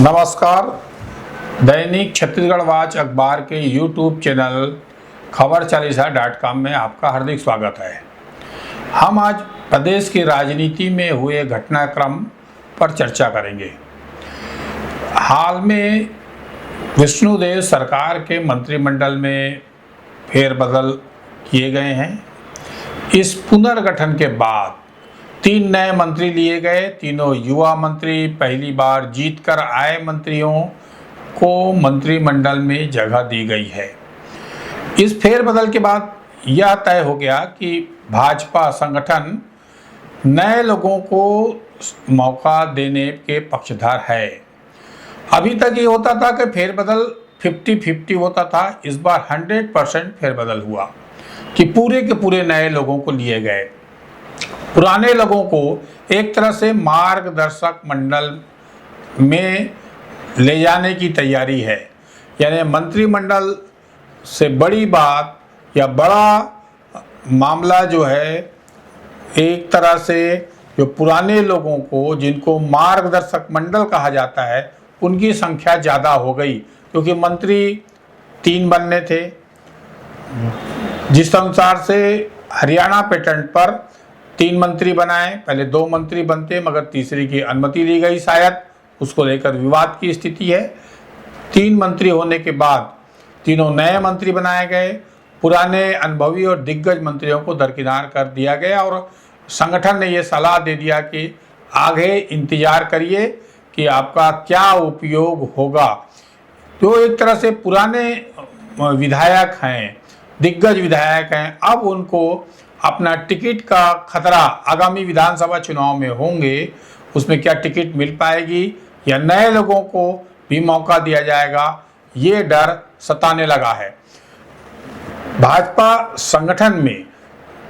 नमस्कार। दैनिक छत्तीसगढ़ वाच अखबार के यूट्यूब चैनल खबर40.com में आपका हार्दिक स्वागत है। हम आज प्रदेश की राजनीति में हुए घटनाक्रम पर चर्चा करेंगे। हाल में विष्णुदेव सरकार के मंत्रिमंडल में फेरबदल किए गए हैं। इस पुनर्गठन के बाद 3 नए मंत्री लिए गए। तीनों युवा मंत्री, पहली बार जीतकर आए मंत्रियों को मंत्रिमंडल में जगह दी गई है। इस फेरबदल के बाद यह तय हो गया कि भाजपा संगठन नए लोगों को मौका देने के पक्षधर है। अभी तक ये होता था कि फेरबदल 50-50 होता था। इस बार 100% फेरबदल हुआ कि पूरे के पूरे नए लोगों को लिए गए। पुराने लोगों को एक तरह से मार्गदर्शक मंडल में ले जाने की तैयारी है। यानी मंत्रिमंडल से बड़ी बात या बड़ा मामला जो है, एक तरह से जो पुराने लोगों को, जिनको मार्गदर्शक मंडल कहा जाता है, उनकी संख्या ज़्यादा हो गई। क्योंकि मंत्री 3 बनने थे। जिस अनुसार से हरियाणा पेटेंट पर 3 मंत्री बनाए, पहले 2 मंत्री बनते मगर तीसरी की अनुमति ली गई, शायद उसको लेकर विवाद की स्थिति है। 3 मंत्री होने के बाद तीनों नए मंत्री बनाए गए। पुराने अनुभवी और दिग्गज मंत्रियों को दरकिनार कर दिया गया और संगठन ने ये सलाह दे दिया कि आगे इंतजार करिए कि आपका क्या उपयोग होगा। तो एक तरह से पुराने विधायक हैं, दिग्गज विधायक हैं, अब उनको अपना टिकट का खतरा आगामी विधानसभा चुनाव में होंगे। उसमें क्या टिकट मिल पाएगी या नए लोगों को भी मौका दिया जाएगा, ये डर सताने लगा है। भाजपा संगठन में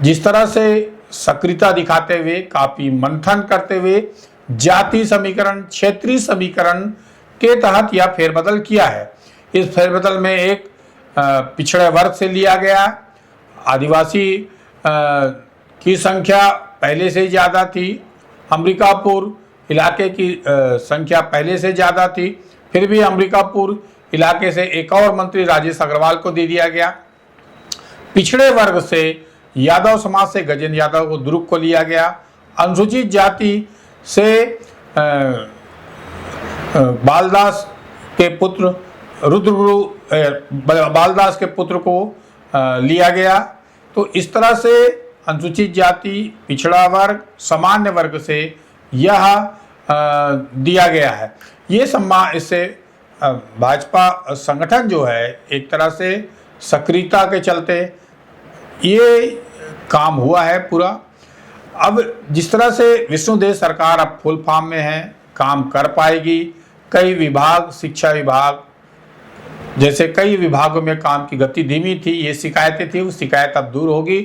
जिस तरह से सक्रियता दिखाते हुए, काफ़ी मंथन करते हुए जाति समीकरण, क्षेत्रीय समीकरण के तहत यह फेरबदल किया है। इस फेरबदल में एक पिछड़े वर्ग से लिया गया, आदिवासी की संख्या पहले से ज़्यादा थी, अंबिकापुर इलाके की संख्या पहले से ज़्यादा थी, फिर भी अंबिकापुर इलाके से एक और मंत्री राजेश अग्रवाल को दे दिया गया। पिछड़े वर्ग से यादव समाज से गजेंद्र यादव को दुर्ग को लिया गया। अनुसूचित जाति से बालदास के पुत्र रुद्रगुरु बालदास के पुत्र को लिया गया। तो इस तरह से अनुसूचित जाति, पिछड़ा वर्ग, सामान्य वर्ग से यह दिया गया है। ये सम्मान, इससे भाजपा संगठन जो है एक तरह से सक्रियता के चलते ये काम हुआ है पूरा। अब जिस तरह से विष्णुदेव सरकार अब फुल फॉर्म में है, काम कर पाएगी। कई विभाग, शिक्षा विभाग जैसे कई विभागों में काम की गति धीमी थी, ये शिकायतें थी, वो शिकायत अब दूर होगी।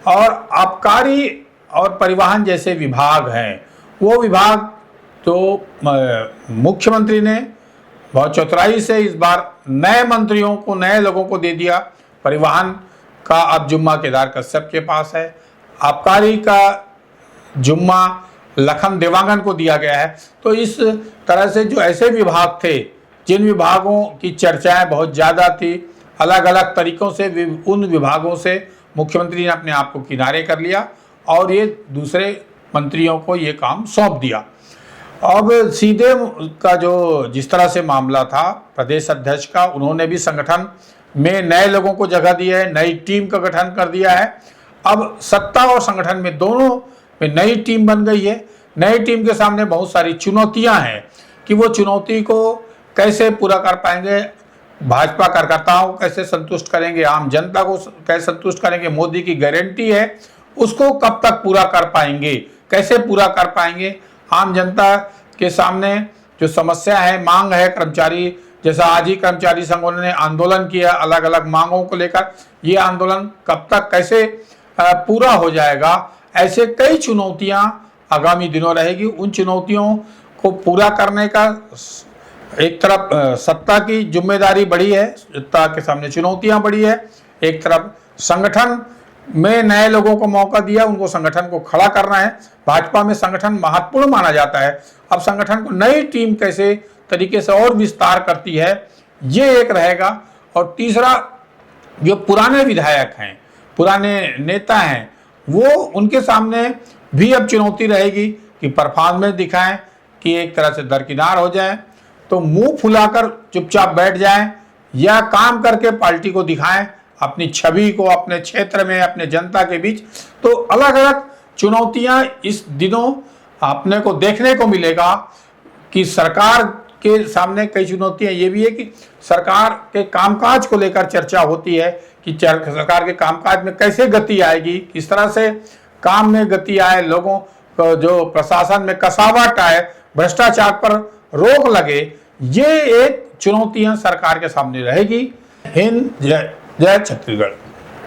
और आबकारी और परिवहन जैसे विभाग हैं, वो विभाग तो मुख्यमंत्री ने बहुत चतुराई से इस बार नए मंत्रियों को, नए लोगों को दे दिया। परिवहन का अब जुम्मा केदार कश्यप के पास है। आबकारी का जुम्मा लखन देवांगन को दिया गया है। तो इस तरह से जो ऐसे विभाग थे, जिन विभागों की चर्चाएं बहुत ज़्यादा थी, अलग अलग तरीक़ों से उन विभागों से मुख्यमंत्री ने अपने आप को किनारे कर लिया और ये दूसरे मंत्रियों को ये काम सौंप दिया। अब सीधे का जो जिस तरह से मामला था प्रदेश अध्यक्ष का, उन्होंने भी संगठन में नए लोगों को जगह दी है, नई टीम का गठन कर दिया है। अब सत्ता और संगठन में दोनों में नई टीम बन गई है। नई टीम के सामने बहुत सारी चुनौतियाँ हैं कि वो चुनौती को कैसे पूरा कर पाएंगे, भाजपा कार्यकर्ताओं को कैसे संतुष्ट करेंगे, आम जनता को कैसे संतुष्ट करेंगे। मोदी की गारंटी है, उसको कब तक पूरा कर पाएंगे, कैसे पूरा कर पाएंगे। आम जनता के सामने जो समस्या है, मांग है, कर्मचारी जैसा आज ही कर्मचारी संघों ने आंदोलन किया अलग अलग मांगों को लेकर, ये आंदोलन कब तक कैसे पूरा हो जाएगा, ऐसे कई चुनौतियाँ आगामी दिनों रहेगी। उन चुनौतियों को पूरा करने का एक तरफ सत्ता की जिम्मेदारी बड़ी है, सत्ता के सामने चुनौतियां बड़ी है। एक तरफ संगठन में नए लोगों को मौका दिया, उनको संगठन को खड़ा करना है। भाजपा में संगठन महत्वपूर्ण माना जाता है। अब संगठन को नई टीम कैसे तरीके से और विस्तार करती है, ये एक रहेगा। और तीसरा, जो पुराने विधायक हैं, पुराने नेता हैं, वो उनके सामने भी अब चुनौती रहेगी कि परफॉर्मेंस दिखाएं, कि एक तरह से दरकिनार हो जाएं, तो मुंह फुलाकर चुपचाप बैठ जाएं या काम करके पार्टी को दिखाएं, अपनी छवि को अपने क्षेत्र में, अपने जनता के बीच। तो अलग अलग चुनौतियां इस दिनों अपने को देखने को मिलेगा कि सरकार के सामने कई चुनौतियां ये भी है कि सरकार के कामकाज को लेकर चर्चा होती है कि सरकार के कामकाज में कैसे गति आएगी, किस तरह से काम में गति आए, लोगों को जो प्रशासन में कसावट आए, भ्रष्टाचार पर रोक लगे। ये एक चुनौतियां सरकार के सामने रहेगी। हिंद, जय जय छत्तीसगढ़।